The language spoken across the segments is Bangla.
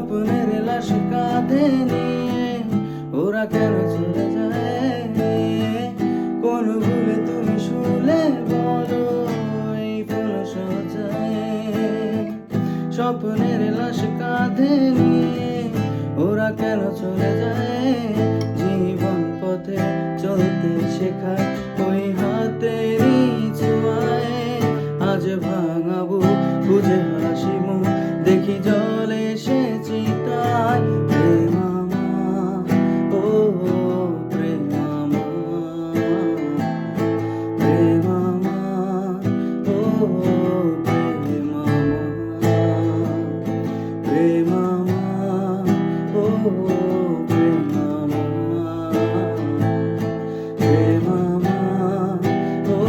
স্বপ্নের লাশ কাঁধে নিয়ে ওরা কেন চলে যায়? কোন ভুলে তুমি শুলে বলো এই কোন সজায়? স্বপ্নের লাশ কাঁধে নিয়ে ওরা কেন চলে যায়? জীবন পথে চলতে শেখায় ওই হাতেরই ছোঁয়ায়। আজ ভাঙাবো বুঝে হাসি মুখ দেখি জলে এসেছি তাই। প্রেমামা ও প্রেমামা, প্রেমামা ও প্রেমামা, প্রেমামা ও প্রেমামা, প্রেমামা ও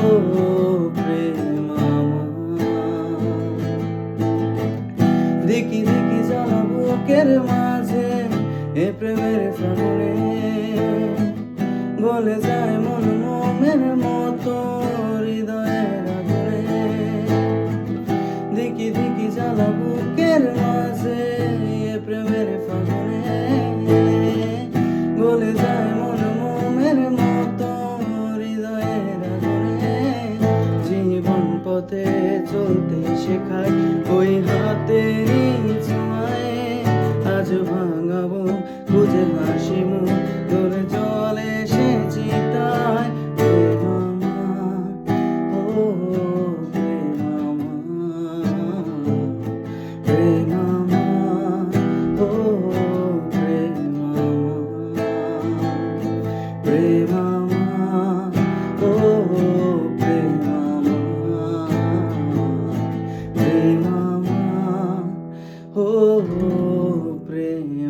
প্রেমামা। দেখি দেখি জ্বালা বুকের মাঝে এ প্রেমের ফাগুনে, গলে যায় মন মোমের মতো হৃদয়ের আগুনে। দেখি দেখি জ্বালা বুকের মাঝে এ প্রেমের ফাগুনে, গলে যায় মন মোমের মতো হৃদয়ের আগুনে। জীবন পথে চলতে শেখায় ওই হাতেরই ছোঁয়ায়। আজ ভাঙাবো বুঝে হাসি মুখ ধরে চলে এসেছি তাই। প্রেমামা ও প্রেমামা, প্রেমামা ও প্রেমামা, প্রেমামা ও প্রেমামা, প্রেমামা ও প্রেমামা।